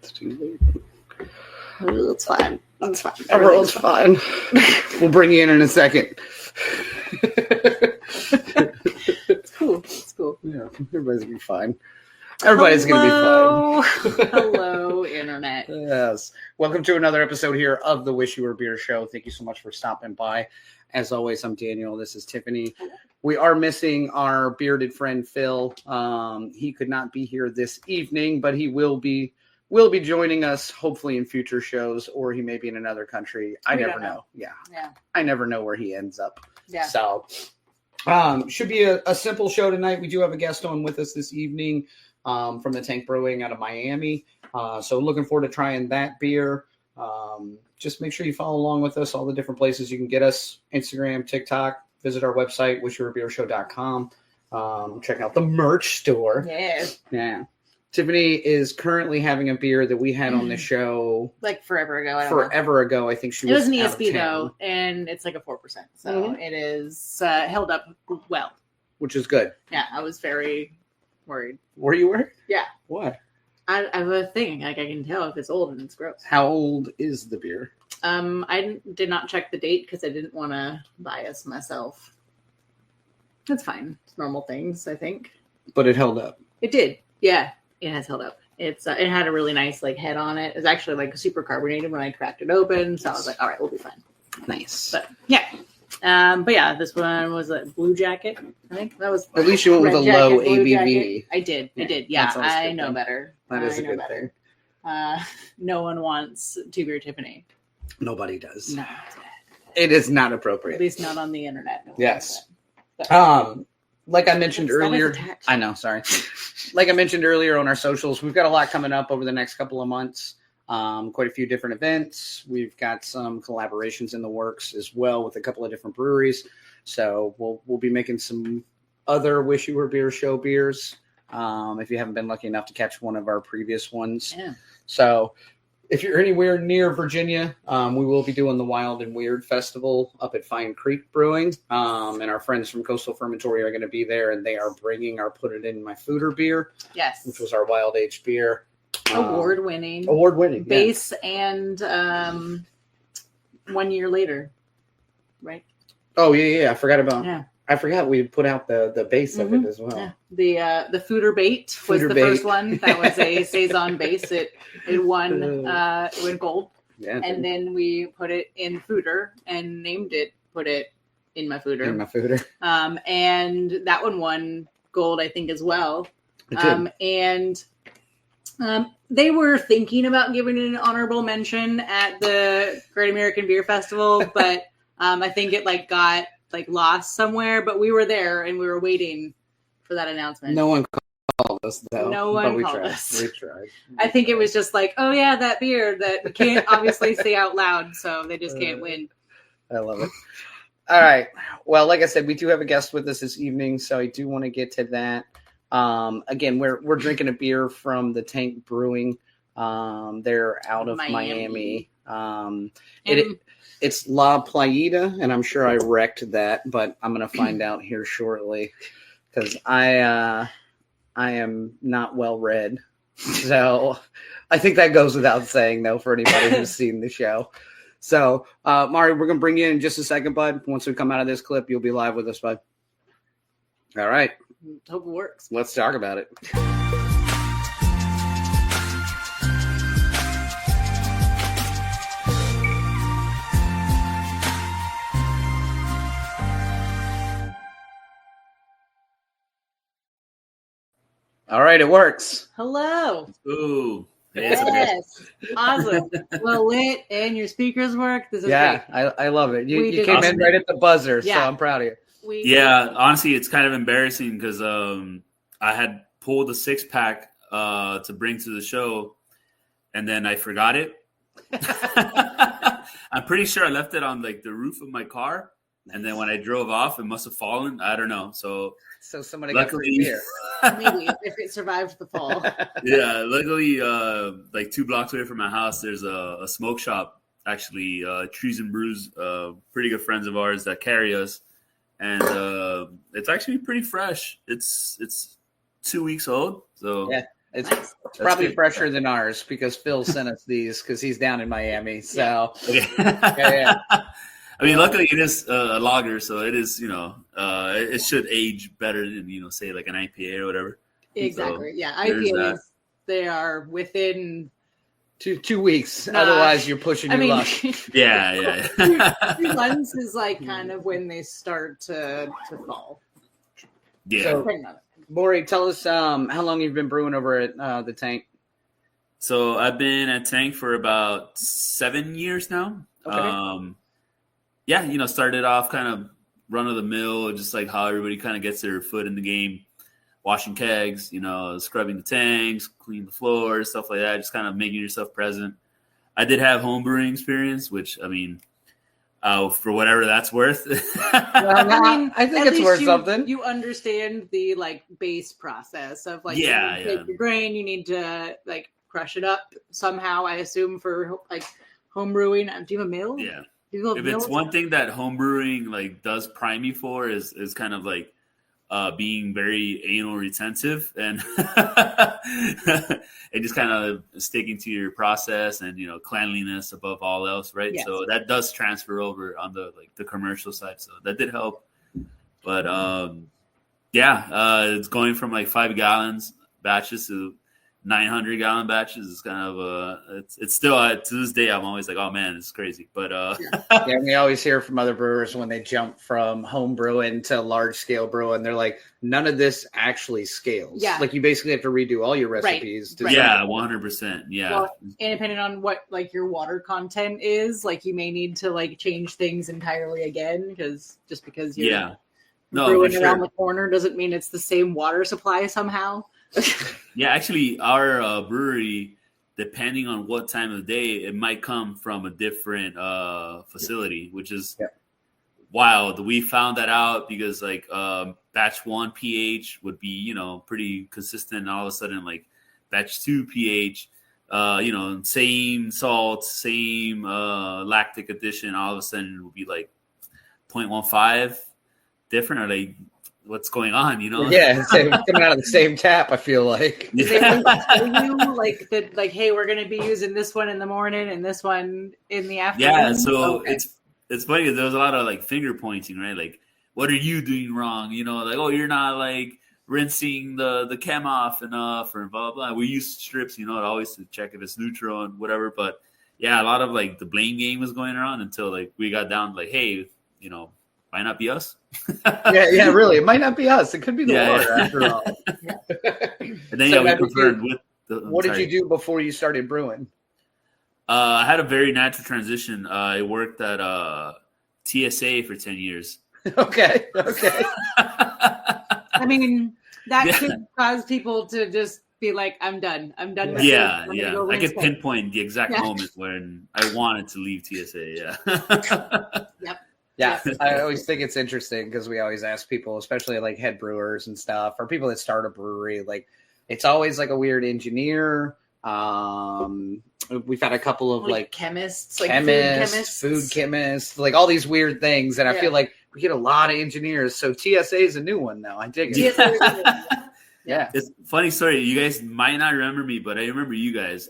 It's too late. It's fine. It's fine. Everyone's fine. We'll bring you in a second. It's cool. It's cool. Yeah, everybody's gonna be fine. Everybody's gonna be fine. Hello, internet. Yes. Welcome to another episode here of the Wish You Were Beer Show. Thank you so much for stopping by. As always, I'm Daniel. This is Tiffany. We are missing our bearded friend Phil. He could not be here this evening, but he will be joining us hopefully in future shows, or he may be in another country. I never know. Yeah. I never know where he ends up. Yeah. So should be a simple show tonight. We do have a guest on with us this evening from the Tank Brewing out of Miami. So looking forward to trying that beer. Just make sure you follow along with us, all the different places you can get us, Instagram, TikTok, visit our website, wishyouwerebeershow.com. Check out the merch store. Yeah. Tiffany is currently having a beer that we had on the show like forever ago. I think it was an ESB though, and it's like a 4%. So it is held up well, which is good. Yeah, I was very worried. Were you worried? Yeah. What? I have a thing. Like I can tell if it's old and it's gross. How old is the beer? I did not check the date because I didn't want to bias myself. That's fine. It's normal things, I think. But it held up. It did. Yeah. It has held up. It's it had a really nice like head on it. It's actually like super carbonated when I cracked it open. So I was like, all right, we'll be fine. Nice. But yeah. But yeah, this one was a blue jacket. I think that was. At least you went with a low ABV. Jacket. I did. Yeah, I know better. That is a good thing. No one wants to beer Tiffany. Nobody does. No. It is not appropriate. At least not on the internet. No yes. Like I mentioned earlier, I know, sorry. Like I mentioned earlier on our socials, we've got a lot coming up over the next couple of months. Quite a few different events. We've got some collaborations in the works as well with a couple of different breweries. So we'll be making some other Wish You Were Beer Show beers. If you haven't been lucky enough to catch one of our previous ones. Yeah. So if you're anywhere near Virginia, we will be doing the Wild and Weird Festival up at Fine Creek Brewing. And our friends from Coastal Fermentory are going to be there, and they are bringing our Put It In My Fooder beer. Yes. Which was our wild aged beer. Award-winning. Base and 1 year later. Right? Oh, yeah. I forgot about Yeah. I forgot we put out the base of it as well. Yeah. The Fooder Bait was the first one. That was a Saison base. It won it went gold. Yeah, and then we put it in Fooder and named it Put It In My Fooder. In My Fooder. And that one won gold, I think, as well. And they were thinking about giving it an honorable mention at the Great American Beer Festival, but I think it got lost somewhere, but we were there and we were waiting for that announcement. No one called us though. No one called us. We tried. I think it was just oh yeah, that beer that we can't obviously say out loud, so they just can't win. I love it. All right. Well, like I said, we do have a guest with us this evening, so I do want to get to that. Again, we're drinking a beer from the Tank Brewing. They're out of Miami. It's La Playita, and I'm sure I wrecked that, but I'm going to find out here shortly because I am not well read. So I think that goes without saying, though, for anybody who's seen the show. So, Mario, we're going to bring you in just a second, bud. Once we come out of this clip, you'll be live with us, bud. All right. Hope it works. Let's talk about it. All right, it works. Hello. Ooh. Yes. Awesome. Well lit, and your speakers work. This is great. I love it. You came in right at the buzzer, so I'm proud of you. Honestly, it's kind of embarrassing because I had pulled a 6-pack to bring to the show, and then I forgot it. I'm pretty sure I left it on the roof of my car, and then when I drove off, it must have fallen. I don't know. So somebody got free beer. Maybe if it survived the fall. Yeah, luckily, 2 blocks away from my house, there's a smoke shop. Actually, Trees and Brews, pretty good friends of ours that carry us, and it's actually pretty fresh. It's 2 weeks old. So Yeah, it's Nice. probably good. fresher than ours because Phil sent us these because he's down in Miami. So Okay. yeah. I mean, luckily it is a lager, so it is, it should age better than, say like an IPA or whatever. Exactly. So, Yeah. there's that. IPAs, they are within 2 weeks. Otherwise, you're pushing your luck. Yeah. 3 months is like kind of when they start to fall. Yeah. So, Depending on it. Maury, tell us how long you've been brewing over at the Tank. So I've been at Tank for about 7 years now. Okay. Started off kind of run of the mill, just like how everybody kind of gets their foot in the game, washing kegs, scrubbing the tanks, cleaning the floors, stuff like that, just kind of making yourself present. I did have home brewing experience, which, I mean, for whatever that's worth. I think it's worth something. You understand the like base process of like, you take your grain, you need to like crush it up somehow, I assume, for like home brewing. Do you have a mill? Yeah. If it's one thing that home brewing like does prime you for is kind of like being very anal retentive and and just kind of sticking to your process and cleanliness above all else, right? Yes. So that does transfer over on the commercial side, so that did help. But it's going from like 5 gallons batches to 900-gallon batches. Is kind of it's still to this day I'm always like, oh man, it's crazy. But we always hear from other brewers when they jump from home brewing to large scale brewing, they're like, none of this actually scales. Yeah. Like you basically have to redo all your recipes. Right. Yeah, 100%. Yeah. Well, and depending on what like your water content is, like you may need to like change things entirely again because you're brewing around the corner doesn't mean it's the same water supply somehow. Yeah, actually, our brewery, depending on what time of the day, it might come from a different facility, which is wild. We found that out because like batch 1 pH would be pretty consistent, and all of a sudden like batch 2 pH, same salt, same lactic addition, all of a sudden it would be like 0.15 different, or like what's going on, Yeah, coming out of the same tap, I feel like. They tell you like that, like, hey, we're going to be using this one in the morning and this one in the afternoon. Yeah, so it's funny because there was a lot of like finger pointing, right? Like, what are you doing wrong? Like, oh, you're not like rinsing the chem off enough, or blah blah blah. We use strips, always to check if it's neutral and whatever. But yeah, a lot of like the blame game was going around until like we got down to like, hey, might not be us. yeah, really. It might not be us. It could be the water after all. And then we confirmed with what did you do before you started brewing? I had a very natural transition. I worked at TSA for 10 years. Okay. I mean, that could cause people to just be like, I'm done. I'm done with Yeah. I could pinpoint the exact moment when I wanted to leave TSA. Yeah. Yep. Yeah, I always think it's interesting because we always ask people, especially like head brewers and stuff, or people that start a brewery, like it's always like a weird engineer. We've had a couple of like chemists, food chemists, like all these weird things. And I feel like we get a lot of engineers. So TSA is a new one now. I dig it. Yeah. It's a funny story. You guys might not remember me, but I remember you guys.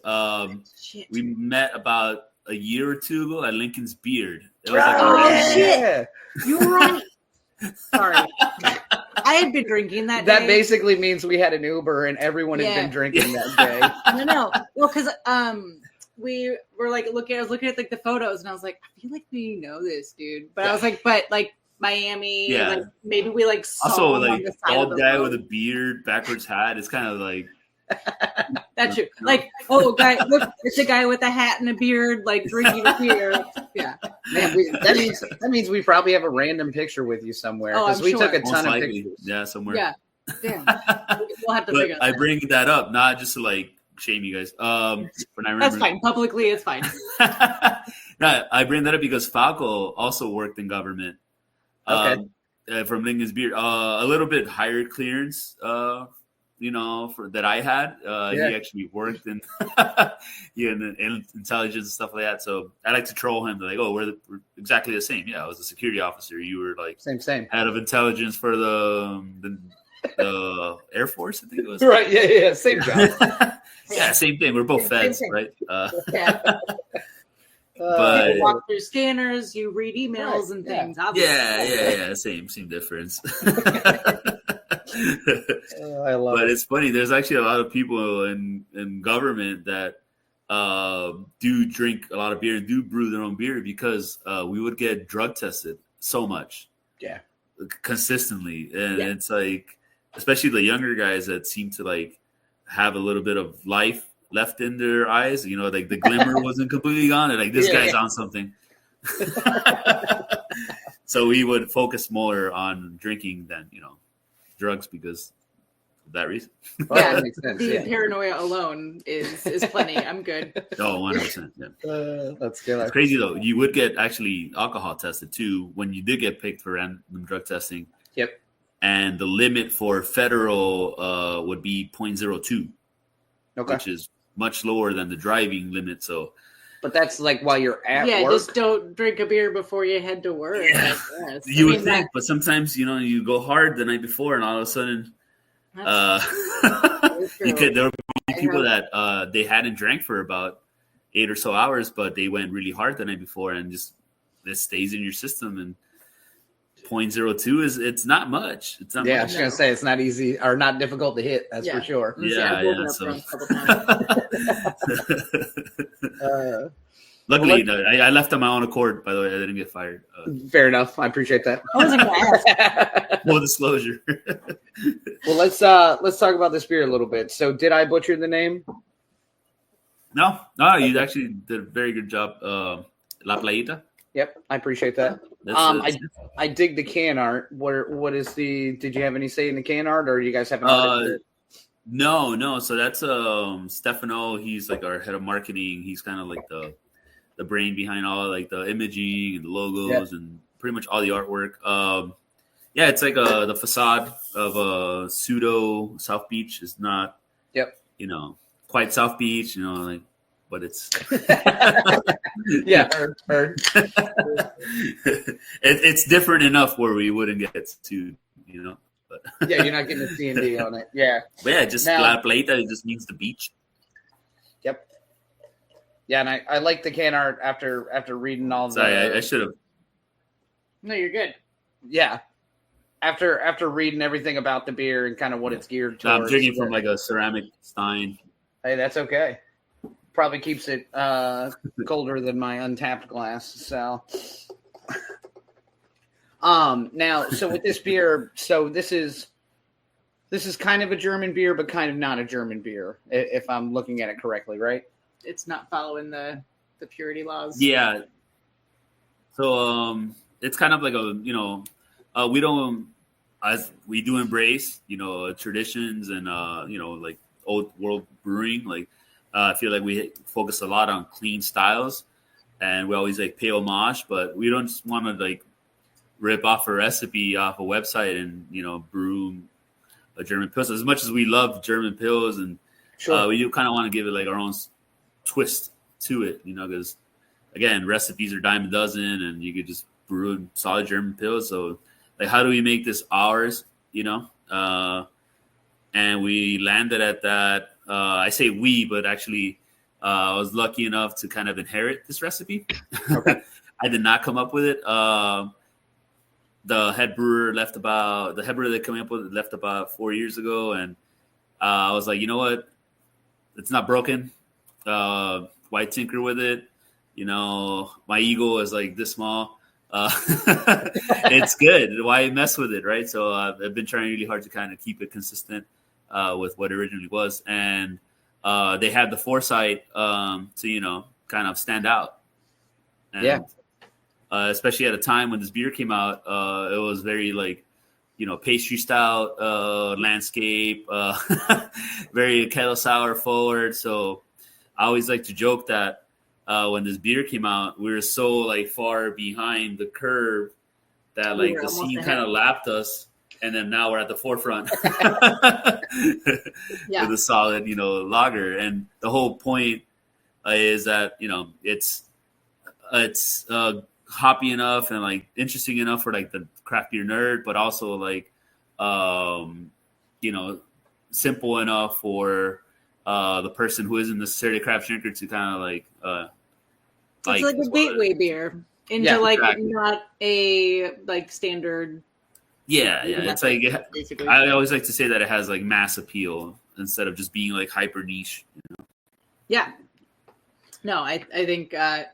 We met about a year or two ago at Lincoln's Beard. It was shit! You were right. Sorry, I had been drinking that day. That basically means we had an Uber and everyone had been drinking that day. No. Well, because we were like I was looking at like the photos, and I was like, I feel like we know this dude, but I was like, but like Miami, like maybe we like saw also him like on the side bald of the guy road. with a beard, backwards hat. It's kind of like. That's true. Like, oh, guy, look, it's a guy with a hat and a beard, like drinking a beer. Yeah, man, that means we probably have a random picture with you somewhere because we took a ton of pictures. Yeah, somewhere. Yeah, damn. We'll have to figure I bring that up not just to like shame you guys. When I remember, that's fine. Publicly, it's fine. No, I bring that up because Falco also worked in government. From Lincoln's Beard, a little bit higher clearance. For that I had. He actually worked in in intelligence and stuff like that. So I like to troll him. They're like, oh, we're exactly the same. Yeah, I was a security officer. You were like same head of intelligence for the Air Force, I think it was. Right? Yeah. Same job. Yeah, same thing. We're both Same feds, thing. right? Yeah. But You walk through scanners, you read emails and things. yeah. Same difference. I love But it. it's funny. There's actually a lot of people in government that do drink a lot of beer and do brew their own beer because we would get drug tested so much, consistently, and it's like, especially the younger guys that seem to like have a little bit of life left in their eyes. You know, like the glimmer wasn't completely gone, and like this guy's on something. So we would focus more on drinking than drugs because of that reason. Well, that makes sense. The paranoia alone is plenty. I'm good. Oh, 100%. Yeah. That's good. It's crazy though. You would get actually alcohol tested too when you did get picked for random drug testing. Yep. And the limit for federal would be 0.02, which is much lower than the driving limit. So, but that's like while you're at work. Just don't drink a beer before you head to work. Yeah. You would think, but sometimes you go hard the night before, and all of a sudden, there would be people that they hadn't drank for about 8 or so hours, but they went really hard the night before, and just it stays in your system. And 0.02 it's not much. It's not much. I was gonna say it's not easy or not difficult to hit. That's for sure. Luckily, I left on my own accord. By the way, I didn't get fired. Fair enough. I appreciate that. I wasn't gonna ask. Full disclosure. Well, let's talk about this beer a little bit. So, did I butcher the name? No, you actually did a very good job. La Playita. Yep, I appreciate that. I dig the can art. What is the? Did you have any say in the can art, or do you guys have an art? No. So that's Stefano. He's like our head of marketing. He's kind of like the brain behind all like the imaging and the logos and pretty much all the artwork. It's like the facade of a pseudo South Beach. Is not quite South Beach, like, but it's heard. It's different enough where we wouldn't get sued, But you're not getting a C&D on it. Yeah, but just La Playita, it just means the beach. Yep. Yeah, and I like the can art after reading all the. Sorry, I should have. No, you're good. Yeah. After reading everything about the beer and kind of what it's geared towards. I'm drinking from like a ceramic stein. Hey, that's okay. Probably keeps it colder than my untapped glass. So, now, so with this beer, this is kind of a German beer, but kind of not a German beer, if I'm looking at it correctly, right? It's not following the purity laws. Yeah. So it's kind of like we don't, as we do embrace traditions and like old world brewing. Like I feel like we focus a lot on clean styles, and we always like pay homage, but we don't just want to like rip off a recipe off a website and brew a German Pils. As much as we love German Pils, and we do kind of want to give it like our own twist to it, because again, recipes are dime a dozen, and you could just brew solid German Pils. So like, how do we make this ours? And we landed at that. I say we, but actually, I was lucky enough to kind of inherit this recipe. Okay. I did not come up with it. The head brewer that came up with it left about 4 years ago, and I was like, you know what? It's not broken. Why tinker with it? My ego is like this small. It's good. Why mess with it, right? So I've been trying really hard to kind of keep it consistent with what it originally was, and they had the foresight to kind of stand out. And, especially at a time when this beer came out, it was very like pastry style landscape, very kettle sour forward. So I always like to joke that when this beer came out, we were so like far behind the curve that like the scene kind of lapped us, and then now we're at the forefront with a solid lager. And the whole point is that it's hoppy enough and like interesting enough for like the craft beer nerd, but also like simple enough for the person who isn't necessarily a craft drinker to kind of like it's like a gateway beer into exactly. Not a like standard. Yeah. It's like basically. I always like to say that it has like mass appeal instead of just being like hyper niche. Yeah. No, I think I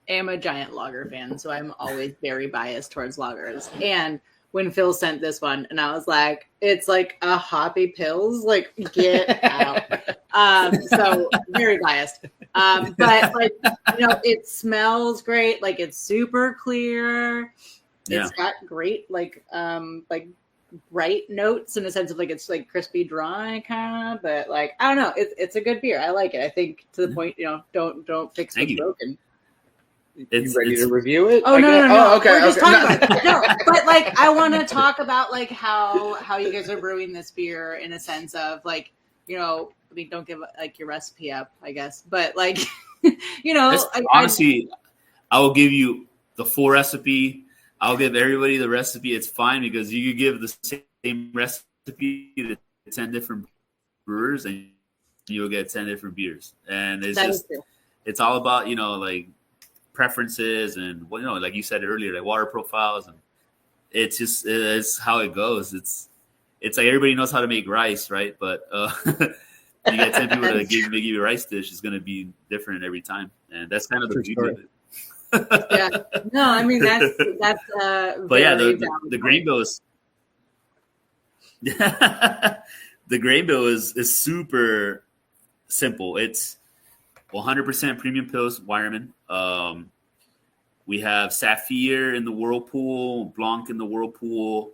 am a giant lager fan, so I'm always very biased towards lagers. And when Phil sent this one, and I was like, it's like a hoppy Pils, like get out. So very biased. But like, it smells great. Like it's super clear. It's got great like bright notes in a sense of like it's like crispy dry kind of, but like I don't know, it's a good beer. I like it. I think to the point, don't fix what's broken. You ready to review it? Oh, no. Oh, okay. We're just talking about it. No, but like I want to talk about like how you guys are brewing this beer in a sense of like, don't give like your recipe up, I guess. But like, honestly, I will give you the full recipe. I'll give everybody the recipe. It's fine because you could give the same recipe to 10 different brewers and you'll get 10 different beers. And it's all about, like preferences and like you said earlier, like water profiles, and it's how it goes. It's like everybody knows how to make rice, right? But you get 10 people that give you a rice dish, is going to be different every time, and that's kind of the beauty of it. Yeah, no, I mean that's but yeah, the grain bill is the grain bill is super simple. It's 100% premium Pils Weyermann. We have Saphir in the Whirlpool, Blanc in the Whirlpool,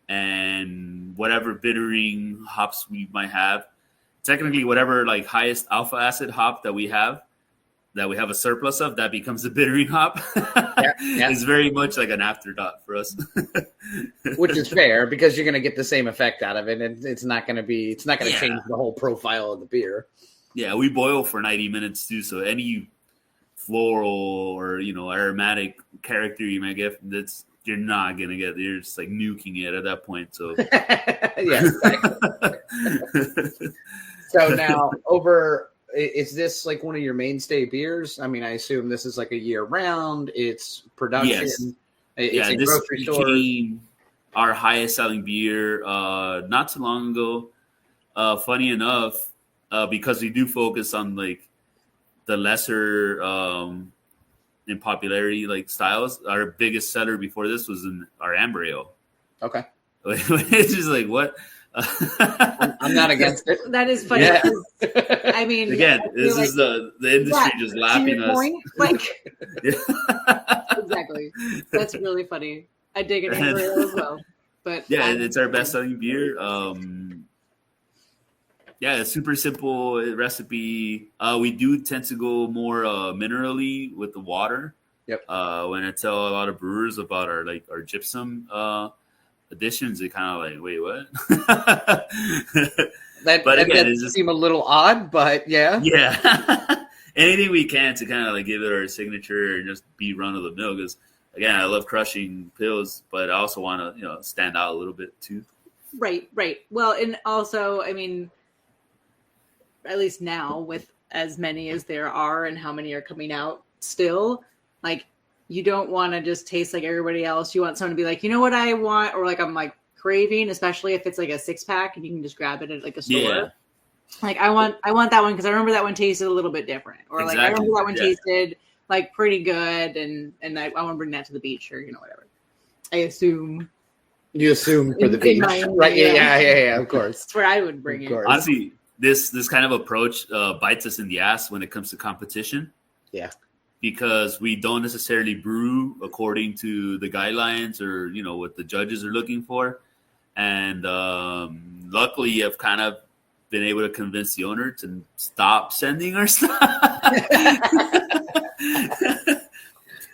and whatever bittering hops we might have. Technically, whatever like highest alpha acid hop that we have a surplus of, that becomes a bittering hop. It's very much like an afterthought for us. Which is fair because you're going to get the same effect out of it, and it's not going to change the whole profile of the beer. Yeah, we boil for 90 minutes too, so any floral or aromatic character you might get, you're not gonna get. You're just like nuking it at that point. So yes. So now is this like one of your mainstay beers? I mean, I assume this is like a year round. It's production. Yes. It's in grocery stores. Our highest selling beer not too long ago. Funny enough, because we do focus on like the lesser in popularity like styles, our biggest seller before this was in our amber ale. Okay. It's just like what. I'm not against it. That is funny. Yeah. I mean, again, this is the industry just laughing at us. Point, like, exactly. That's really funny. I dig it as well. But it's our best selling beer. It's super simple recipe. We do tend to go more minerally with the water. Yep. When I tell a lot of brewers about our gypsum additions, they kind of like, wait, what? that does seem a little odd, but yeah. Yeah. Anything we can to kind of like give it our signature and just be run of the mill. Because again, I love crushing Pils, but I also want to stand out a little bit too. Right. Well, and also, I mean, at least now with as many as there are and how many are coming out still, like you don't want to just taste like everybody else. You want someone to be like, you know what I want, or like I'm like craving, especially if it's like a 6-pack and you can just grab it at like a store. Yeah. Like I want that one because I remember that one tasted a little bit different, or like I remember that one tasted like pretty good, and I want to bring that to the beach or whatever. I assume. You assume for the beach, right? Yeah. Of course, that's where I would bring it. Honestly, this kind of approach bites us in the ass when it comes to competition. Yeah. Because we don't necessarily brew according to the guidelines or, what the judges are looking for. And luckily, I've kind of been able to convince the owner to stop sending our stuff.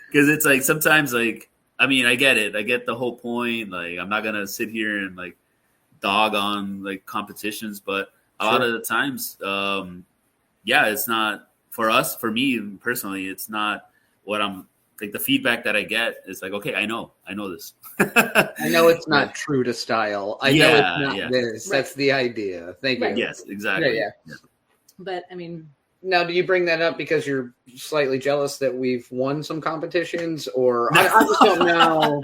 Because it's like sometimes, like, I mean, I get it. I get the whole point. Like, I'm not going to sit here and, like, dog on, like, competitions. But a lot of the times, it's not. For us, for me personally, it's not what I'm like the feedback that I get is like, okay, I know this. I know it's not true to style. I know it's not this. Right. That's the idea. Thank you. Yes, exactly. Yeah. But I mean, now, do you bring that up because you're slightly jealous that we've won some competitions, or I just don't know?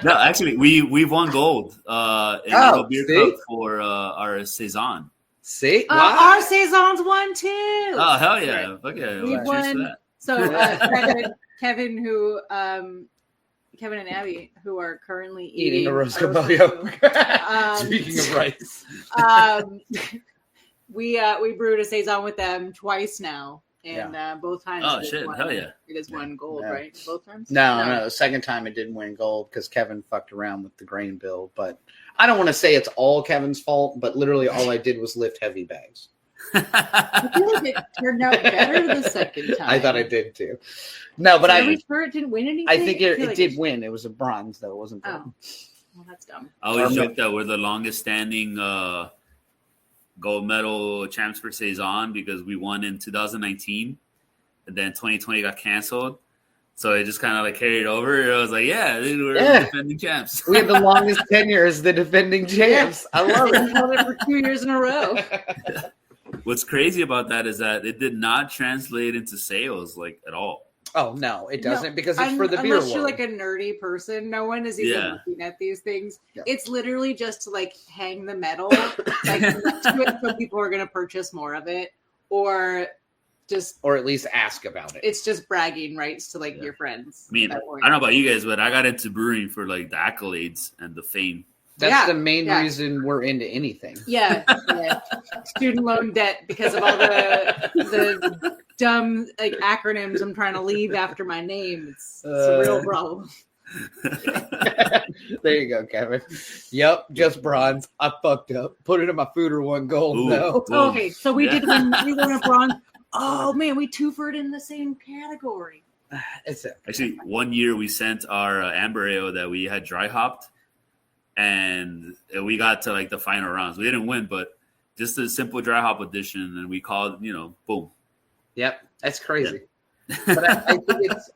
No, actually, we've won gold in the beer cup for our saison. See, our saisons won too. Oh hell yeah! Okay, we won. So Kevin, who Kevin and Abby, who are currently eating a roast caballo. Speaking of rice, we brewed a saison with them twice now, and both times. Oh shit! Hell yeah! It has won gold, right? Both times. No. The second time it didn't win gold because Kevin fucked around with the grain bill. But I don't want to say it's all Kevin's fault. But literally, all I did was lift heavy bags. I feel like it turned out better the second time. I thought I did too. No, but Are we sure it didn't win anything? I think it did win. It was a bronze, though. It wasn't gold. Oh, well, that's dumb. I always joke that we're the longest standing gold medal champs for saison because we won in 2019, and then 2020 got canceled. So it just kind of like carried over. I was like, we're defending champs. We had the longest tenure as the defending champs. I love it. We held it for 2 years in a row. What's crazy about that is that it did not translate into sales like at all. Oh no, it doesn't because it's for the beer Unless you're world. like a nerdy person, no one is even looking at these things. Yeah. It's literally just to like hang the medal like next to it so people are going to purchase more of it, or at least ask about it. It's just bragging rights to like your friends. I mean, I don't know about you guys, but I got into brewing for like the accolades and the fame. That's the main reason we're into anything. Yeah. Student loan debt because of all the dumb like acronyms I'm trying to leave after my name. It's a real problem. There you go, Kevin. Yep, just bronze. I fucked up. Put it in my food or won gold. No. Okay, so we did win. We won a bronze. Oh man, we twofered in the same category. Actually, 1 year we sent our amber ale that we had dry hopped. And we got to like the final rounds. We didn't win, but just a simple dry hop edition, and we called, boom. Yep, that's crazy. Yeah. But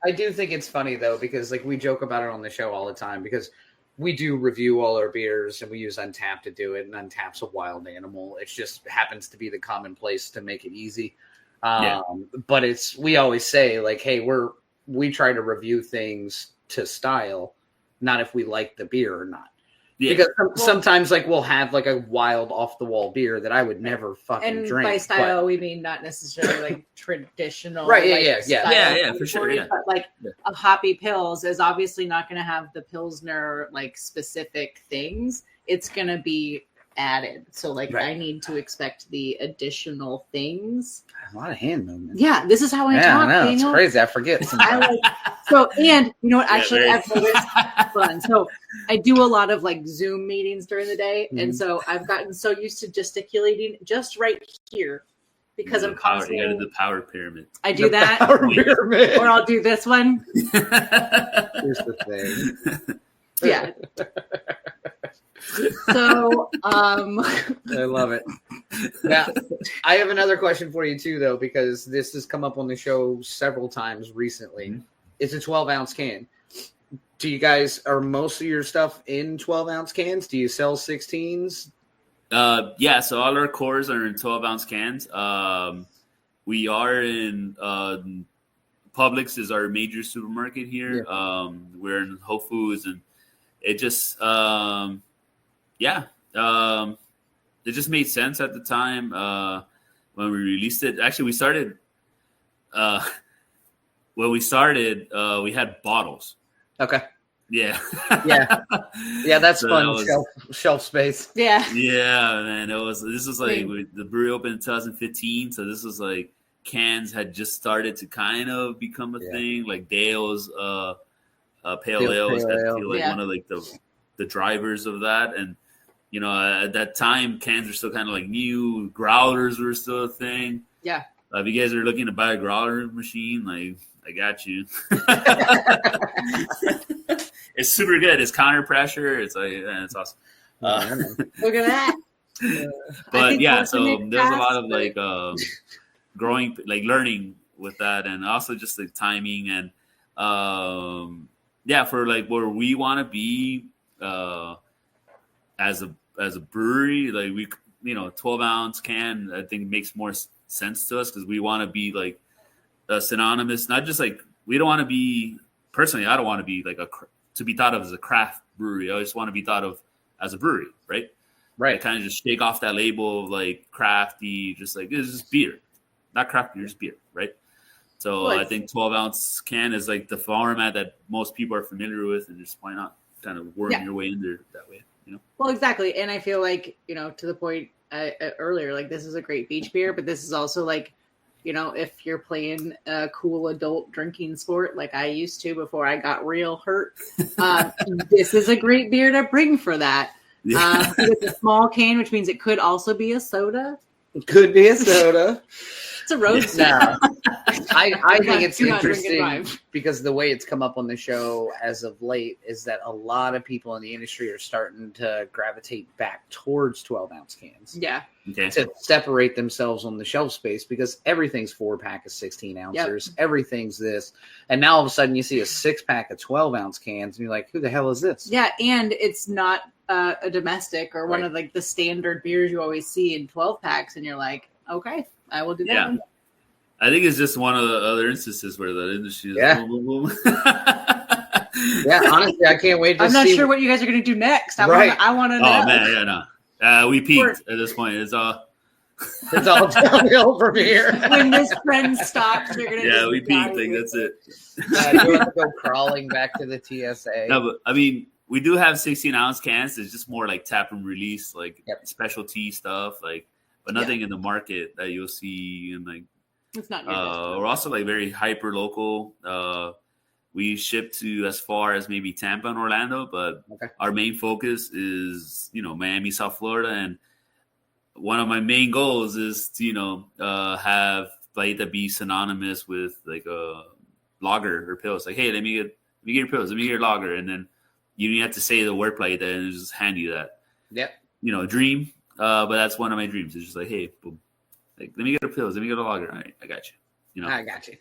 I do think it's funny though because like we joke about it on the show all the time because we do review all our beers and we use Untappd to do it, and Untappd's a wild animal. It just happens to be the commonplace to make it easy. But we always say like, hey, we try to review things to style, not if we like the beer or not. Yeah. Because sometimes like we'll have like a wild off the wall beer that I would never fucking drink. And by style, we mean not necessarily like traditional. Right. Yeah, for sure. Yeah. But like a hoppy Pils is obviously not going to have the Pilsner like specific things. It's going to be added. So like I need to expect the additional things. A lot of hand movement. Yeah, this is how I talk. I know, it's crazy. I forget. And you know what? Actually, I've noticed fun. So I do a lot of like Zoom meetings during the day, and so I've gotten so used to gesticulating just right here because I'm constantly. You got to do the power pyramid. I do that, pyramid. Or I'll do this one. Here's the thing. Yeah. So, I love it. Now, I have another question for you too, though, because this has come up on the show several times recently. Mm-hmm. It's a 12-ounce can. Do you guys are most of your stuff in 12-ounce cans? Do you sell 16s? Yeah. So all our cores are in 12-ounce cans. We are in Publix is our major supermarket here. Yeah. We're in Whole Foods, and it just. It just made sense at the time when we released it. Actually, we started we had bottles. Okay. Yeah. Yeah, that's fun. Shelf space. Yeah. Yeah, man. This was like the brewery opened in 2015, so this was like cans had just started to kind of become a thing. Like Dale's Pale Ale was one of like the drivers of that. And at that time, cans were still kind of like new. Growlers were still a thing. Yeah. If you guys are looking to buy a growler machine, like I got you. It's super good. It's counter pressure. It's like it's awesome. Look at that. But yeah, so there's a lot of like growing, like learning with that, and also just the timing and for like where we want to be as a brewery, like we 12-ounce can I think makes more sense to us because we want to be like synonymous, not just like we don't want to be personally. I don't want to be like to be thought of as a craft brewery. I just want to be thought of as a brewery, right? Right. Kind of just shake off that label of like crafty, just like it's just beer, not craft beer, just beer, right? So I think 12-ounce can is like the format that most people are familiar with, and just why not kind of worm your way in there that way, Well, exactly, and I feel like to the point earlier, like this is a great beach beer, but this is also like, if you're playing a cool adult drinking sport like I used to before I got real hurt, this is a great beer to bring for that. Yeah. It's a small can, which means it could also be a soda. It could be a soda. It's a roadster. No. I think it's Do not drink interesting and drive. because the way it's come up on the show as of late is that a lot of people in the industry are starting to gravitate back towards 12-ounce cans. Yeah. Okay. To separate themselves on the shelf space because everything's 4-pack of 16 ounces. Yep. Everything's this. And now all of a sudden you see a 6-pack of 12-ounce cans and you're like, who the hell is this? Yeah, and it's not a domestic or one of like the standard beers you always see in 12 packs, and you're like, okay, I will do that. Yeah. I think it's just one of the other instances where the industry is boom, boom, boom. Yeah, honestly, I can't wait to I'm see. not sure what you guys are going to do next. I want to know. Oh man, yeah, no. We peaked at this point. It's all downhill from here. When this trend stops, you're going to we peaked. I think that's it. You have to go crawling back to the TSA. No, but I mean, we do have 16-ounce cans. It's just more like tap and release, like specialty stuff, like, but nothing in the market that you'll see in like. It's not. We're also like very hyper local. We ship to as far as maybe Tampa and Orlando, but our main focus is Miami, South Florida, and one of my main goals is to have Playita be synonymous with like a lager or pills. Like, hey, let me get your pills, let me get your lager, and then you don't have to say the word Playita and it'll just hand you that. Yep. Dream. But that's one of my dreams. It's just like, hey, boom. Like, let me get a pills. Let me get a lager. All right, I got you. I got you.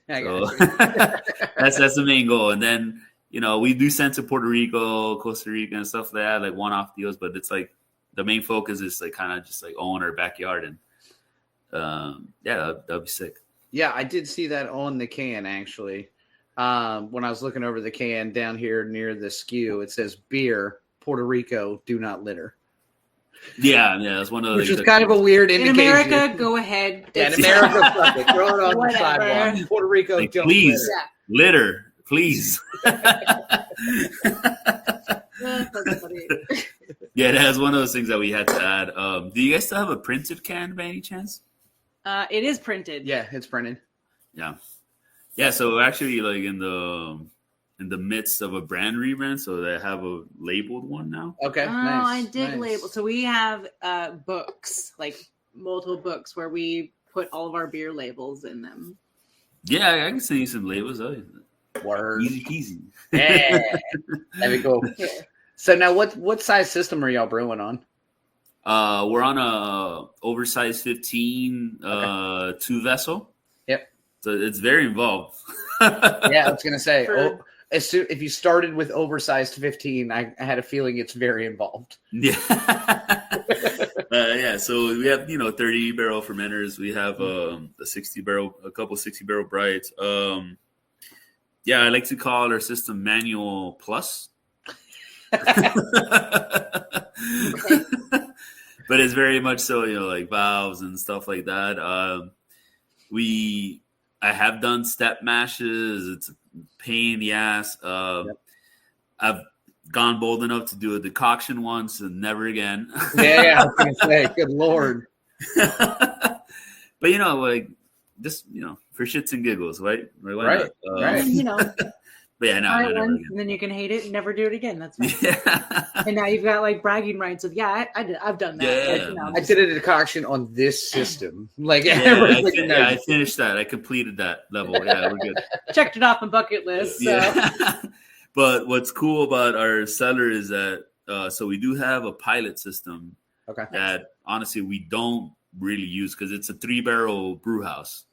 That's the main goal. And then we do send to Puerto Rico, Costa Rica, and stuff like that, like one-off deals. But it's like the main focus is like kind of just like own our backyard, and that'd be sick. Yeah, I did see that on the can actually. When I was looking over the can down here near the SKU, it says beer, Puerto Rico, do not litter. Yeah, that's one of the. Which is kind of a weird indication. In America, go ahead. Yeah, in America, fuck it. Throw it on the sidewalk. Puerto Rico, like, don't please litter, please. Yeah, that's one of those things that we had to add. Do you guys still have a printed can by any chance? It is printed. Yeah, it's printed. Yeah. So actually, like in the midst of a brand rebrand, so they have a labeled one now. Okay, nice. I did label. So we have books, like multiple books, where we put all of our beer labels in them. Yeah, I can send you some labels. Word. Easy peasy. Yeah, that'd be cool. Yeah. So now, what size system are y'all brewing on? We're on a oversized 15 2 vessel. Yep. So it's very involved. Yeah, I was gonna say. If you started with oversized 15, I had a feeling it's very involved. Yeah. So we have 30 barrel fermenters. We have a couple 60 barrel brights. I like to call our system Manual Plus. But it's very much so, like valves and stuff like that. I have done step mashes. It's a pain in the ass. I've gone bold enough to do a decoction once and never again. Yeah, I was gonna say, good Lord. But like just for shits and giggles, right? Right. But yeah, no, never once, again. and then you can hate it and never do it again. That's fine. Yeah. And now you've got like bragging rights of I've done that. Yeah. I did a decoction on this system. Like I finished that. I completed that level. Yeah, we're good. Checked it off my bucket list. So. Yeah. But what's cool about our cellar is that so we do have a pilot system that honestly we don't really use because it's a 3-barrel brew house.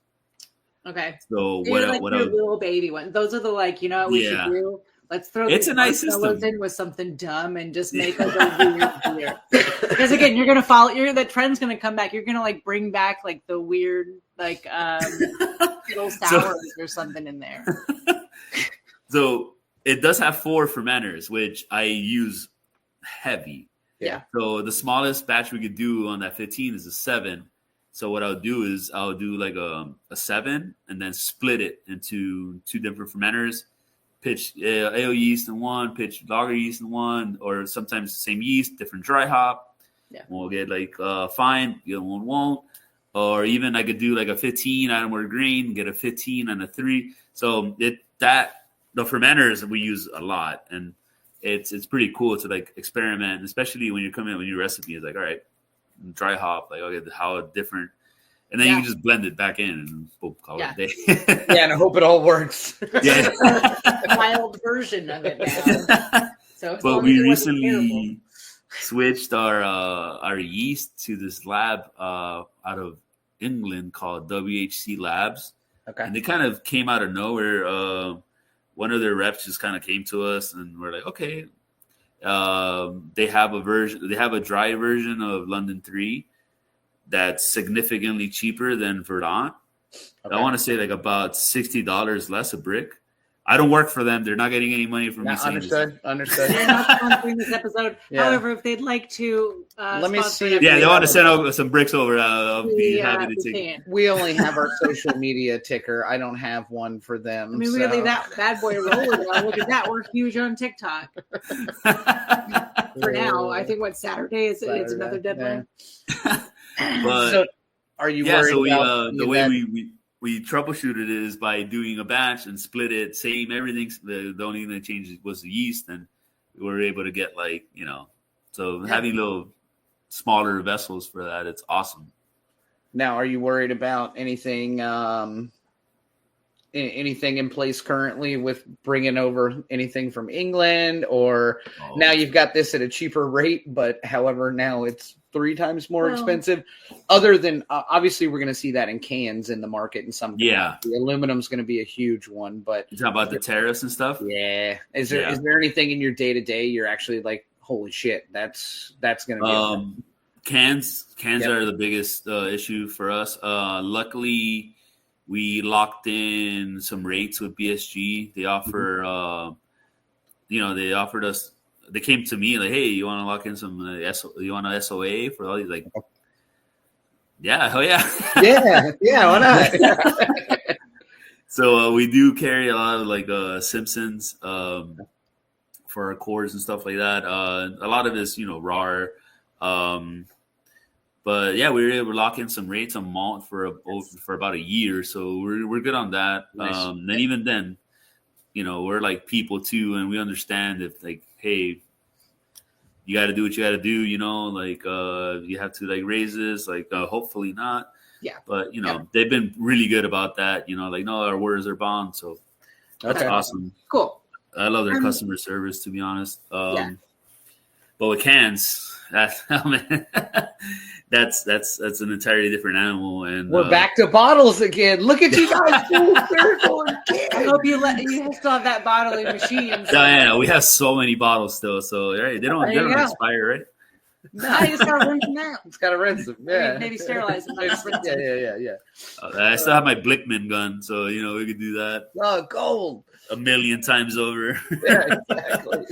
Okay. So You're like your little baby one. Those are the what we should do? Let's throw it's these a nice system in with something dumb and just make like a weird beer. Because again, you're gonna follow. That trend's gonna come back. You're gonna bring back the weird little sours or something in there. So it does have 4 fermenters, which I use heavy. Yeah. So the smallest batch we could do on that 15 is a 7. So what I'll do is I'll do a 7 and then split it into 2 different fermenters. Pitch ale yeast in one, pitch lager yeast in one, or sometimes the same yeast, different dry hop. Yeah. We'll get fine, the other one won't. Or even I could do a 15 item or green, get a 15 and a 3. So the fermenters we use a lot, and it's pretty cool to experiment, especially when you're coming up with new recipes. All right, dry hop, okay, how different. And then you can just blend it back in and boom, call it a day. And I hope it all works. Yeah. Wild version of it now. So, but we recently switched our yeast to this lab out of England called WHC Labs. Okay. And they kind of came out of nowhere. One of their reps just kind of came to us, and we're like, okay. They have a dry version of London 3. That's significantly cheaper than Verdant. Okay. I want to say about $60 less a brick. I don't work for them. They're not getting any money from me. Understood. They're not sponsoring this episode. Yeah. However, if they'd like to, let me see. They want to send over some bricks over. I'll be happy to take it. We only have our social media ticker. I don't have one for them. I mean, really, that bad boy rolling. Look at that. We're huge on TikTok. For now, I think Saturday is it's another deadline. Yeah. But so, are you worried about the way we troubleshooted it is by doing a batch and split it, same everything. The only thing that changed was the yeast, and we were able to get having little smaller vessels for that. It's awesome. Now, are you worried about anything in place currently with bringing over anything from England, or now you've got this at a cheaper rate, but however now it's 3 times more expensive? Other than obviously we're going to see that in cans in the market in some. Yeah, the aluminum's going to be a huge one, but you talking about the tariffs and stuff. Yeah, is there anything in your day to day you're actually holy shit, that's going to be cans are the biggest issue for us. Luckily we locked in some rates with BSG. They offer they offered us. They came to me hey, you want to lock in some? You want an SOA for all these? Yeah, hell yeah, yeah. Why not? So we do carry a lot of Simpsons for our cores and stuff like that. A lot of it is raw. But yeah, we were able to lock in some rates on malt for about a year, so we're good on that. Nice. Then even then, we're people too, and we understand if hey, you got to do what you got to do. You have to raise this. Hopefully not. Yeah. But they've been really good about that. No, our orders are bound, so that's awesome. Cool. I love their customer service, to be honest. But with cans, that's an entirely different animal. And we're back to bottles again. Look at you guys full circle again. I hope you still have that bottling machine. So. Yeah, we have so many bottles still. So right, they don't expire, right? No, you just gotta rinse them out. It's gotta rinse them. Yeah, maybe sterilize them. Yeah. I still have my Blickman gun, so we could do that. Oh, gold. 1,000,000 times over. Yeah, exactly.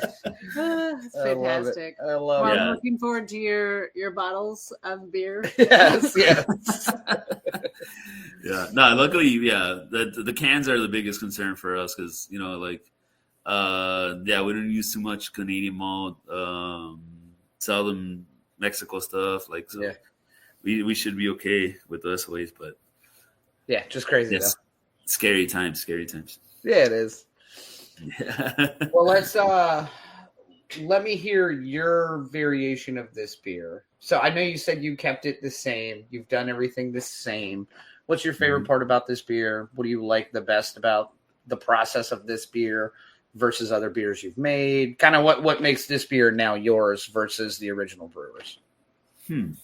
That's fantastic. I love it. I'm looking forward to your bottles of beer. Yes. Yeah. No, luckily, the cans are the biggest concern for us because we don't use too much Canadian malt. Seldom Mexico stuff. We should be okay with the SOAs, but just crazy. Yes, scary times. Yeah, it is. Yeah. Well, let me hear your variation of this beer. So I know you said you kept it the same. You've done everything the same. What's your favorite part about this beer? What do you like the best about the process of this beer versus other beers you've made? Kind of what makes this beer now yours versus the original brewers? Good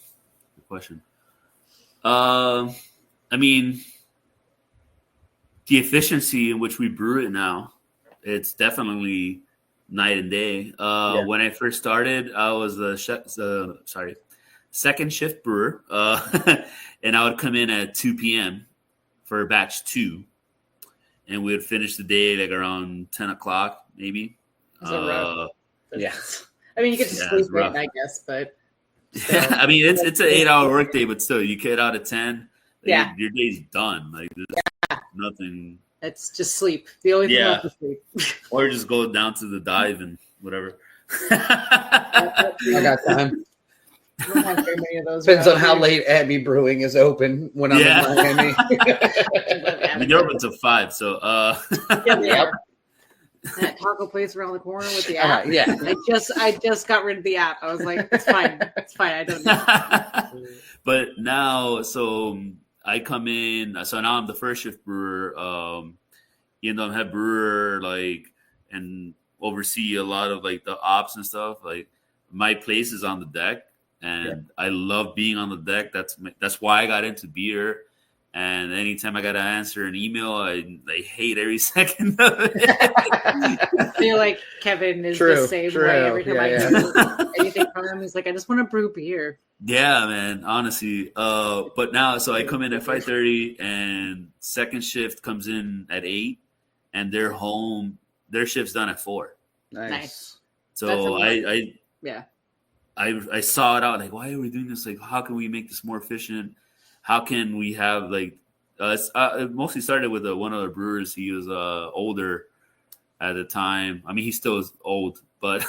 question. I mean, the efficiency in which we brew it now, it's definitely night and day. When I first started, I was second shift brewer, and I would come in at 2 p.m. for batch 2, and we would finish the day like around 10 o'clock maybe. Is that rough? Yes. I mean, you get to sleep in, I guess, but still. I mean, it's an 8-hour workday, but still, you get out at 10. Like, your day's done. Like, there's nothing. It's just sleep. The only thing left is sleep. Or just go down to the dive and whatever. I got time. I don't have very many of those. Depends on how late Abbey Brewing is open when I'm in Miami. I mean, they're open until 5, so Yep. That taco place around the corner with the app. Yeah. I just got rid of the app. I was like, it's fine. It's fine. I don't know. But now, so I come in. So now I'm the first shift brewer. Even though I'm head brewer, like, and oversee a lot of like the ops and stuff. Like, my place is on the deck, and I love being on the deck. That's why I got into beer. And anytime I got to answer an email, I hate every second of it. I feel like Kevin is the same way every time I do anything from him. He's like, I just want to brew beer. Yeah, man, honestly. But now, so I come in at 5:30, and second shift comes in at 8, and they're home. Their shift's done at 4. Nice. So I saw it out, like, why are we doing this? Like, how can we make this more efficient? How can we have like? It mostly started with one of the brewers. He was older at the time. I mean, he still is old, but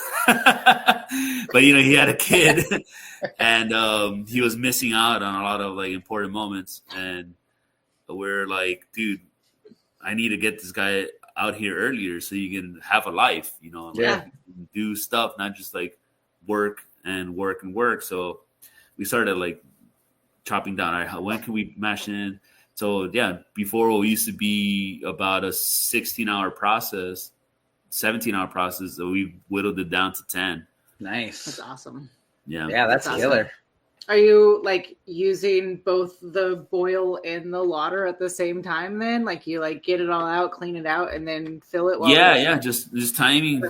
he had a kid, and he was missing out on a lot of like important moments. And we're like, dude, I need to get this guy out here earlier so you can have a life, like, do stuff, not just like work and work and work. So we started like chopping down. All right, when can we mash in? So before it used to be about a 16-hour process, 17-hour process. So we whittled it down to 10. Nice. That's awesome. Yeah, that's awesome. Killer. Are you like using both the boil and the lauter at the same time? Then, like, you like get it all out, clean it out, and then fill it. Just timing.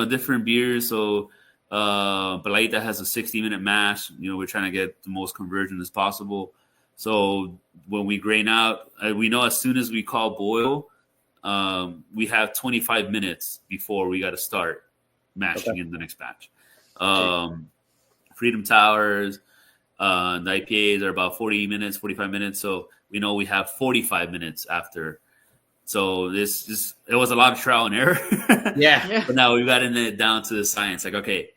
Different beers. So Playita has a 60-minute mash. We're trying to get the most conversion as possible. So when we grain out, we know as soon as we call boil, we have 25 minutes before we got to start mashing in the next batch. Freedom Towers, the IPAs are about 40 minutes, 45 minutes. So we know we have 45 minutes after. So it was a lot of trial and error. But now we've gotten it down to the science. Like, okay,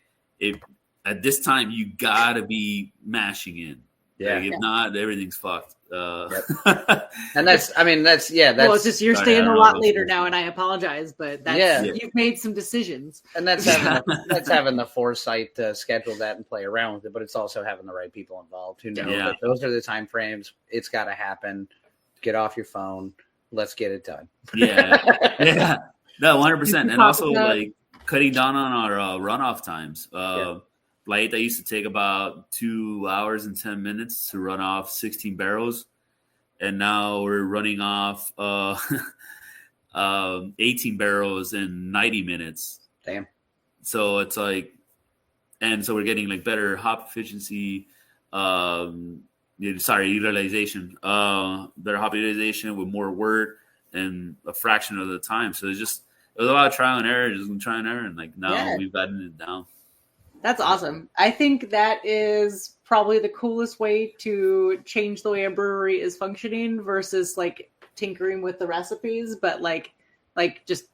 at this time you gotta be mashing in. Like, if not, everything's fucked. And that's well, it's just you're staying a lot later now, and I apologize, but you've made some decisions. And that's having the foresight to schedule that and play around with it, but it's also having the right people involved who know that those are the time frames. It's got to happen. Get off your phone. Let's get it done. No, 100%. And also like cutting down on our runoff times. Playita used to take about 2 hours and 10 minutes to run off 16 barrels. And now we're running off 18 barrels in 90 minutes. Damn. So it's like, and so we're getting like better hop efficiency, utilization, better hop utilization with more work and a fraction of the time. So it was a lot of trial and error, just trial and error. And like now we've gotten it down. That's awesome. I think that is probably the coolest way to change the way a brewery is functioning versus like tinkering with the recipes. But like just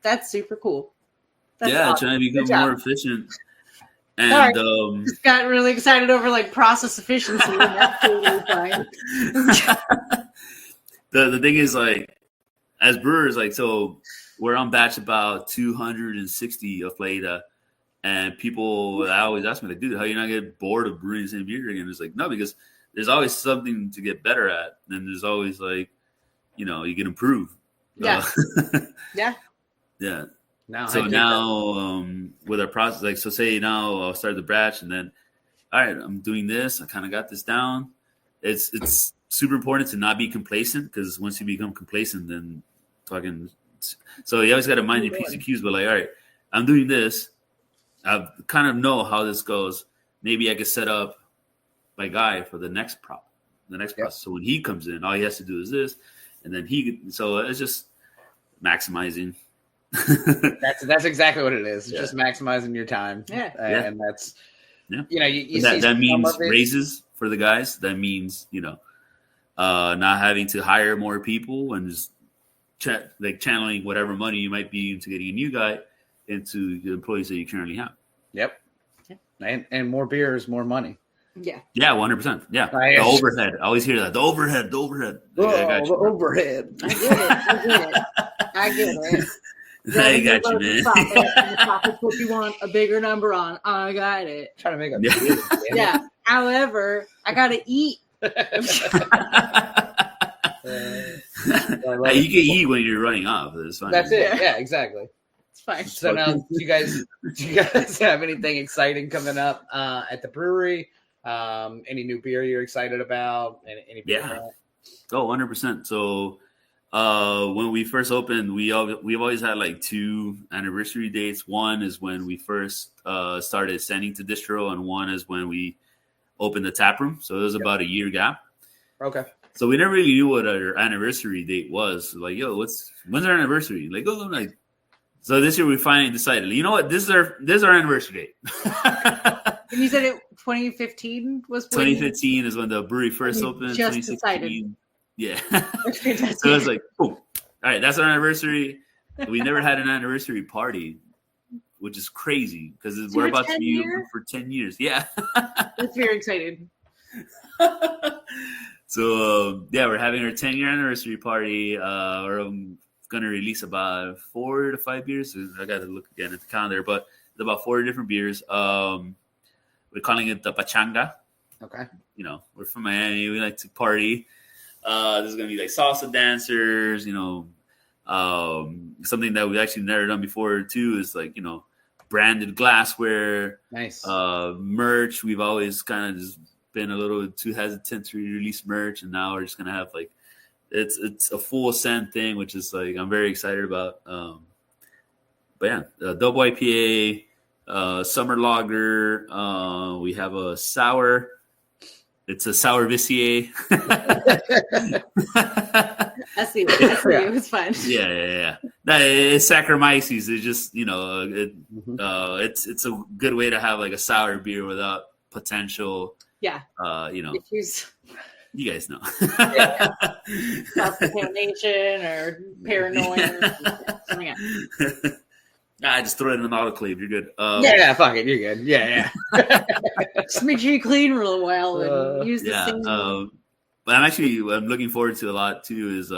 that's super cool. That's awesome. Trying to become more efficient. And just got really excited over like process efficiency. And that's totally fine. The thing is, like, as brewers, like, so we're on batch about 260 of Playita. And people always ask me, like, dude, how you not get bored of brewing the same beer again? It's like, no, because there's always something to get better at. And there's always, like, you can improve. Yeah. Yeah. Now with our process, like, so say now I'll start the batch and then, all right, I'm doing this. I kind of got this down. It's super important to not be complacent, because once you become complacent, then fucking. So you always got to mind your P's and Q's. But like, all right, I'm doing this. I kind of know how this goes. Maybe I could set up my guy for the next process. So when he comes in, all he has to do is this, and then so it's just maximizing. That's exactly what it is. Just maximizing your time. And that's you see that means raises for the guys. That means not having to hire more people and just channeling whatever money you might be into getting a new guy into the employees that you currently have. Yep. And more beer is more money. Yeah. Yeah, 100%. Yeah. The overhead. I always hear that. The overhead. Oh, the overhead. I get it. I got you, man. The profit's what you want a bigger number on. I got it. Trying to make a yeah. However, I gotta eat. You can eat when you're running off. It's fine. That's it. Yeah, exactly. It's fine. So now, do you guys have anything exciting coming up at the brewery? Any new beer you're excited about? Any beer? Oh, 100%. So when we first opened, we've always had like 2 anniversary dates. One is when we first started sending to distro, and one is when we opened the tap room. So it was about a year gap. Okay. So we never really knew what our anniversary date was. Like, yo, when's our anniversary? Like, oh, like. So this year we finally decided, you know what? This is our anniversary date. And you said 2015 was 2015 is when the brewery first opened. Just 2016. decided. Yeah. So it was like, boom. All right, that's our anniversary. We never had an anniversary party, which is crazy because we're about to be open for 10 years. Yeah. That's very exciting. So we're having our 10-year anniversary party. We're going to release about 4 to 5 beers. So I got to look again at the calendar, but it's about 4 different beers. We're calling it the Pachanga. Okay. We're from Miami. We like to party. There's going to be like salsa dancers, something that we've actually never done before too is like, branded glassware. Nice. Merch. We've always kind of just been a little too hesitant to release merch, and now we're just going to have like, it's a full scent thing, which is like, I'm very excited about. But yeah, double IPA, summer lager. We have a sour. It's a sour Vissier. I see. It was fun. Yeah. It's Saccharomyces. It's just, it's a good way to have like a sour beer without potential. Yeah. Issues. You guys know. Self-contamination or paranoia. Something else. I just throw it in an autoclave. You're good. Fuck it. You're good. Yeah. Just make sure you clean real well and use the same. But I'm looking forward to a lot too. Is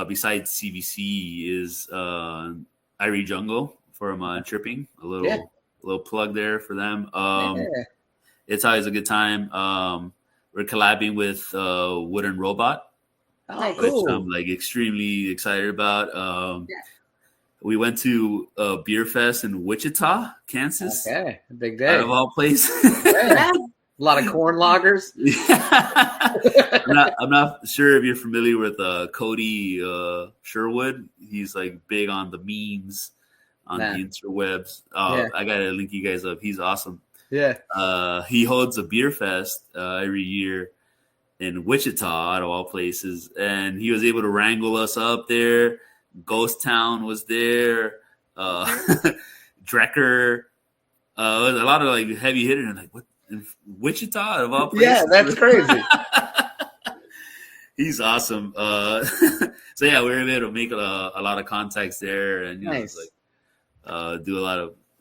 besides CBC is Irie Jungle from Tripping. A little plug there for them. It's always a good time. We're collabing with Wooden Robot, which I'm like extremely excited about. We went to a beer fest in Wichita, Kansas. Okay, a big day. Out of all places. A lot of corn loggers. I'm not sure if you're familiar with Cody Sherwood. He's like big on the memes on the interwebs. I gotta link you guys up. He's awesome. Yeah. He holds a beer fest every year in Wichita, out of all places, and he was able to wrangle us up there. Ghost Town was there. Drecker. A lot of like heavy hitters. And like, what? In Wichita, out of all places? Yeah, that's crazy. He's awesome. So we were able to make a lot of contacts there, and nice.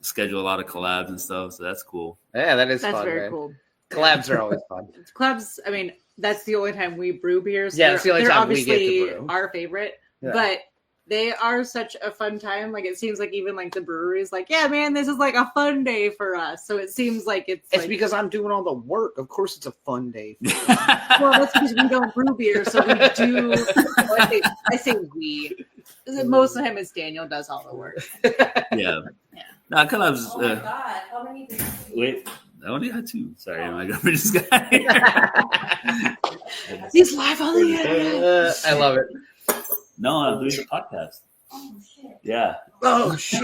Schedule a lot of collabs and stuff. So that's cool. Yeah, that's fun. That's very man. cool. Collabs are always fun. Collabs. I mean, that's the only time we brew beers. Yeah, it's the only time we get to brew. Our favorite, but they are such a fun time. Like, it seems like even like the breweries, like, yeah, man, this is like a fun day for us. So it seems like it's like, because I'm doing all the work. Of course, it's a fun day. Well, that's because we don't brew beer, so we do. Well, I say we. Most of the time, it's Daniel does all the work. Yeah. No, collabs. Oh my god! How many? Wait, I only had 2. Sorry, my girlfriend just got here. He's live on the internet. I love it. No, I'm doing a podcast. Oh, shit. Yeah. Oh shit!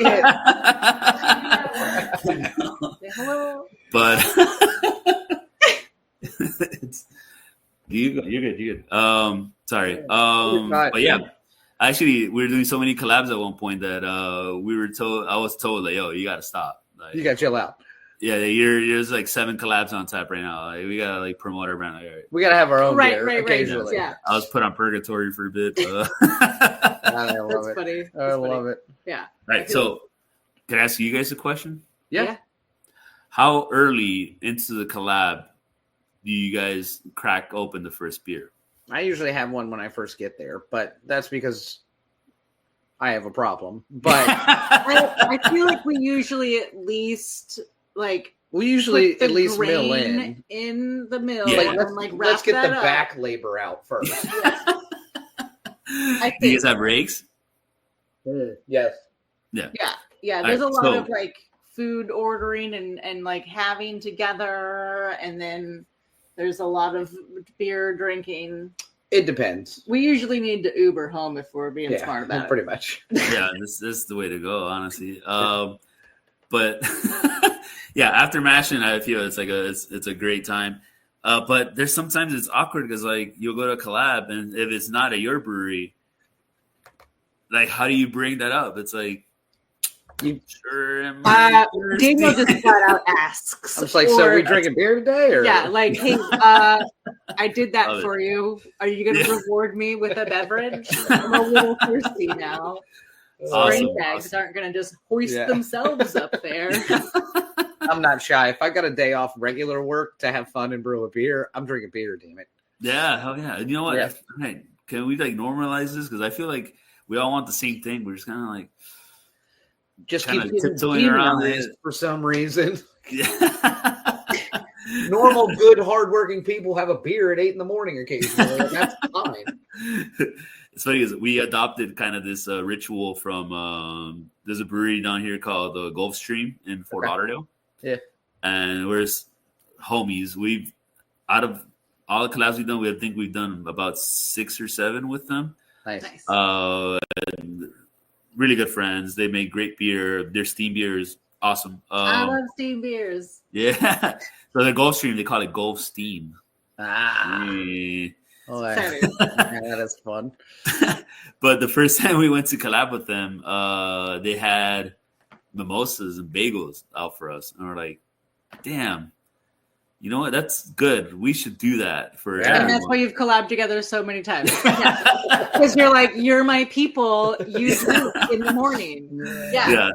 Hello. But you're good. Sorry. But yeah, actually, we were doing so many collabs at one point that I was told like, yo, you gotta stop. Like, You gotta chill out. yeah, there's like 7 collabs on tap right now. Like, we gotta like promote our brand. Like, all right. We gotta have our own Right, beer right, right. occasionally. Yeah, I was put on purgatory for a bit. I love that's it. funny. I That's funny. love it. Yeah. Right. So, can I ask you guys a question? Yeah. How early into the collab do you guys crack open the first beer? I usually have one when I first get there, but that's because I have a problem. But I feel like we usually at least like we usually put the at least mill grain in. the mill. Yeah. And Like, wrap let's get that the up. back labor out first. Do you guys have rakes? Yes. Yeah. There's a Alright, lot so- of like food ordering and like having together, and then there's a lot of beer drinking. It depends. We usually need to Uber home if we're being smart about it. pretty much. Yeah, this is the way to go, honestly. But yeah, after mashing, I feel it's a great time. But there's sometimes it's awkward because like you'll go to a collab and if it's not at your brewery, like how do you bring that up? It's like You- sure am I thirsty? Daniel just flat out asks. I'm just like, so or- we drinking beer today, or Yeah, like, hey, I did that Love it. for you. Are you going to Yeah. reward me with a beverage? I'm a little thirsty now. Awesome, Spring bags awesome. aren't going to just hoist Yeah. themselves up there. I'm not shy. If I got a day off regular work to have fun and brew a beer, I'm drinking beer. Damn it. Yeah, hell yeah. You know what? Yeah. Right. Can we like normalize this? Because I feel like we all want the same thing. We're just kind of like, Just Kinda keep getting tiptoeing around demonized it. for some reason. yeah. Normal, good, hardworking people have a beer at 8 in the morning occasionally. And that's fine. It's funny because we adopted kind of this ritual from there's a brewery down here called the Gulfstream in Fort Okay. Lauderdale. Yeah. And we're homies. We've out of all the collabs we've done, I think we've done about 6 or 7 with them. Nice. Nice. And really good friends. They make great beer. Their steam beer is awesome. I love steam beers. Yeah. So the Gulfstream, they call it Gulf Steam. Ah. Yeah. Oh, Sorry. that is fun. But the first time we went to collab with them, they had mimosas and bagels out for us. And we're like, damn, you know what? That's good. We should do that for Yeah. And everyone. that's why you've collabed together so many times. Because you're like, you're my people. You drink in the morning. Yeah.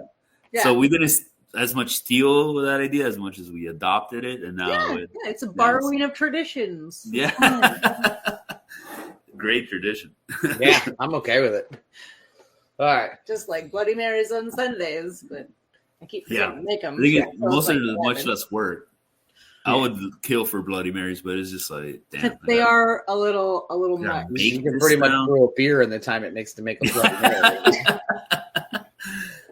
Yeah. So we didn't as much steal with that idea as much as we adopted it. And now It's a borrowing of traditions. yeah. Great tradition. Yeah, I'm okay with it. All right. Just like Bloody Marys on Sundays, but I keep forgetting to make them. I think most of it is much less work. I would kill for Bloody Marys, but it's just like, damn. They are a little Yeah. much. Make You can this pretty much down. brew a beer in the time it makes to make a Bloody Mary.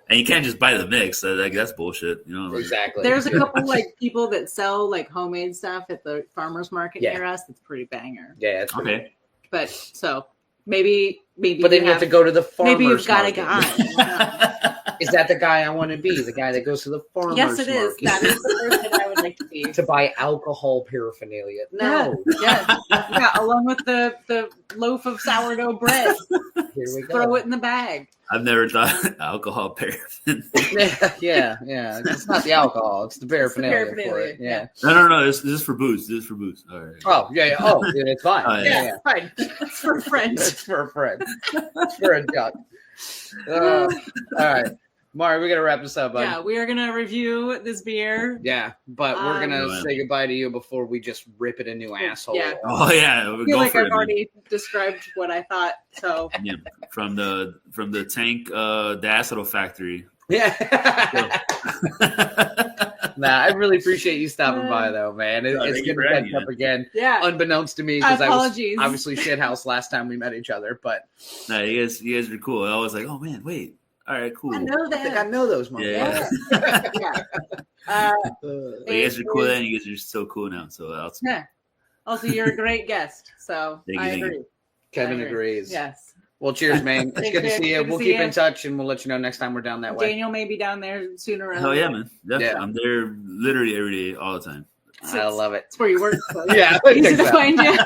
And you can't just buy the mix. Like, that's bullshit. You know, like, Exactly. There's a couple like people that sell like homemade stuff at the farmers market Yeah. near us. It's pretty banger. Yeah, it's okay. But so maybe. But then you have to go to the farmer's Maybe you've got a market. guy. Is that the guy I want to be? The guy that goes to the farmer's Yes, it is. market That is the person I would like to be. to buy alcohol paraphernalia? No. Yeah, along with the loaf of sourdough bread. Here we go. Throw it in the bag. I've never thought alcohol paraffin. yeah. It's not the alcohol; it's the paraphernalia, for paraphernalia, it. Yeah. No. This is for booze. This is for booze. All right. Oh, yeah. Oh, yeah, it's fine. Oh, yeah. Yeah, fine. It's for friends. It's for a friend. It's for a duck. All right, Mari, we gotta wrap this up, bud. Yeah, we are gonna review this beer. Yeah, but we're gonna Yeah. say goodbye to you before we just rip it a new asshole. Yeah. Oh yeah, I we'll feel go like for I've it. man. already described what I thought. So Yeah, from the Tank Diacetyl factory. Yeah. Nah, I really appreciate you stopping by, though, man. No, It's thank you good for to having catch me, up again, yeah, unbeknownst to me, because I was apologies. obviously shithouse last time we met each other. But No, you guys were cool. I was like, oh man, wait, All right, cool. I know I think I that. know those motherfuckers. Yeah. Yeah. You guys are cool then. You guys are so cool now. So awesome. Yeah. Also, you're a great guest. So Thank you, I thank you. agree. Kevin I agree. agrees. Yes. Well, cheers, man. It's Thanks, good to man. see you. Good to We'll see keep you. in touch, and we'll let you know next time we're down that way. Daniel may be down there sooner or Hell later. yeah, man. Definitely. Yeah. I'm there literally every day, all the time. I love it. It's where you work. So Yeah, easy to find you.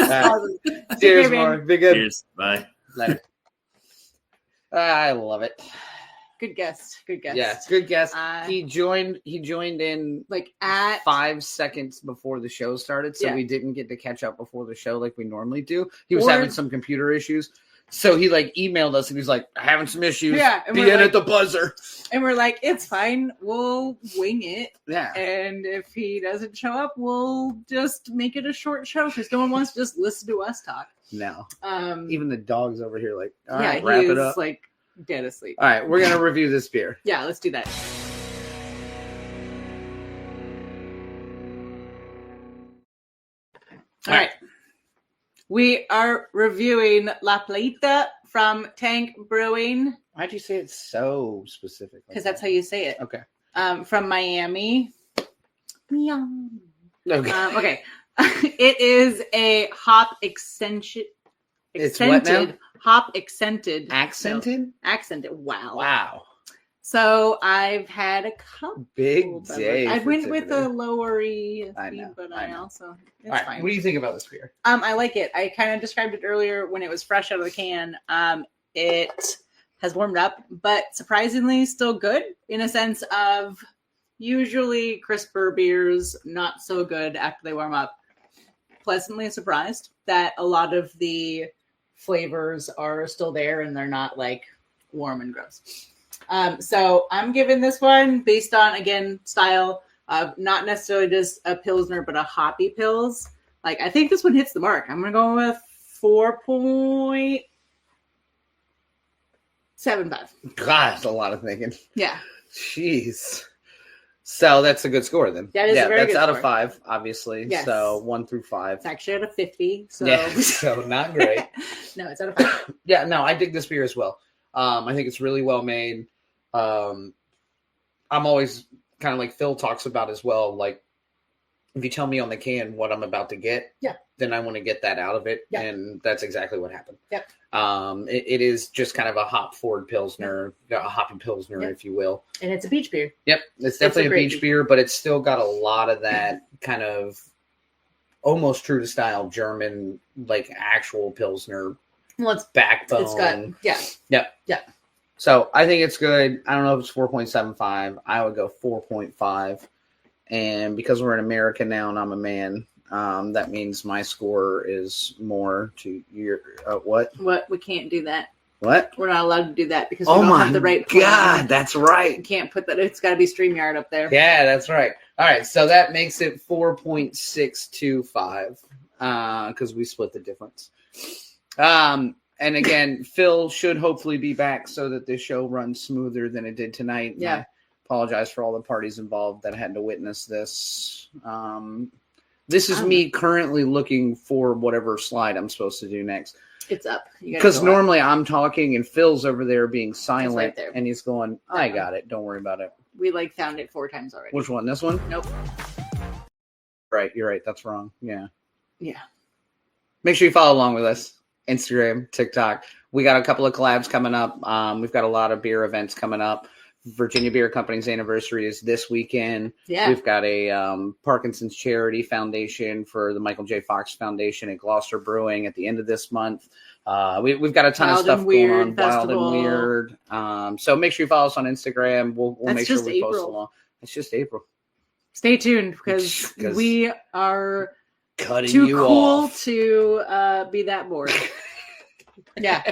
Awesome. Take Cheers, care, man. Mark. Be good. Cheers. Bye. Later. I love it. Good guest. Good guest. Yeah, good guess. Uh, He joined in Like at 5 seconds before the show started, so Yeah. we didn't get to catch up before the show like we normally do. He was Or- having some computer issues, so he like emailed us and he's like, "Having some issues. Yeah, and be we're in like- at the buzzer." and we're like, it's fine. We'll wing it. Yeah, And if he doesn't show up, we'll just make it a short show because no one wants to just listen to us talk. no. Um, Even the dog's over here like, all yeah, right, wrap he it is up. like dead asleep. All right, we're gonna review this beer. Yeah, let's do that. All right. We are reviewing La Playita from Tank Brewing Why'd you say it so specific? because that's how you say it. Okay. From Miami. Meow. Okay. Okay. It is a hop extension. It's what now? Accented. Hop accented. Accented? Accented. Wow. Wow. So I've had a couple. Big beverages. day. I for went with Tiffany. a lower ESB, I know, but I I know. also it's All right, fine. what do you think about this beer? I like it. I kind of described it earlier when it was fresh out of the can. It has warmed up, but surprisingly still good in a sense of usually crisper beers not so good after they warm up. Pleasantly surprised that a lot of the flavors are still there and they're not like warm and gross. So I'm giving this one based on, again, style of not necessarily just a Pilsner, but a hoppy Pils. Like, I think this one hits the mark. I'm going to go with 4.75. God, that's a lot of thinking. Yeah. Jeez. So that's a good score then. That is a very that's good out of score. 5, obviously. Yes. So 1 through 5. It's actually out of 50. So, Yeah, so not great. No, it's out of 5. Yeah, no, I dig this beer as well. I think it's really well made. I'm always kind of like Phil talks about as well. Like, if you tell me on the can what I'm about to get, then I want to get that out of it, and that's exactly what happened. Yep. It is just kind of a hop forward Pilsner, a hoppy Pilsner, if you will. And it's a peach beer. Yep, it's definitely a great beach beer, but it's still got a lot of that kind of almost true to style German, like actual Pilsner Well, it's backbone. got, yeah. So I think it's good. I don't know if it's 4.75. I would go 4.5. And because we're in America now and I'm a man, that means my score is more to your what? What? We can't do that. What? We're not allowed to do that because we Oh don't my have the right plan. God, that's We right. can't put that. It's got to be StreamYard up there. Yeah, that's right. All right, so that makes it 4.625 because we split the difference. And again, Phil should hopefully be back so that this show runs smoother than it did tonight. And Yeah. I apologize for all the parties involved that had to witness this. This is me currently looking for whatever slide I'm supposed to do next. It's up. Because normally I'm talking and Phil's over there being silent right there. and he's going, I got it. Don't worry about it. We found it 4 times already. Which one? This one? Nope. Right. You're right. That's wrong. Yeah. Yeah. Make sure you follow along with us. Instagram, TikTok. We got a couple of collabs coming up. We've got a lot of beer events coming up. Virginia Beer Company's anniversary is this weekend. Yeah. We've got a Parkinson's Charity Foundation for the Michael J. Fox Foundation at Gloucester Brewing at the end of this month. We've got a ton of stuff going on. Wild and Weird. So make sure you follow us on Instagram. We'll make sure we post along. It's just April. Stay tuned because we are cutting too you cool off to be that bored. Yeah.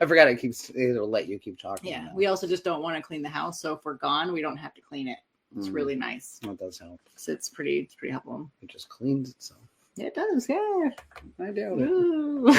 I forgot it'll let you keep talking. Yeah. Now. We also just don't want to clean the house. So if we're gone, we don't have to clean it. It's really nice. That does help. So it's pretty helpful. It just cleans itself. Yeah, it does. Yeah. I doubt it. Ooh.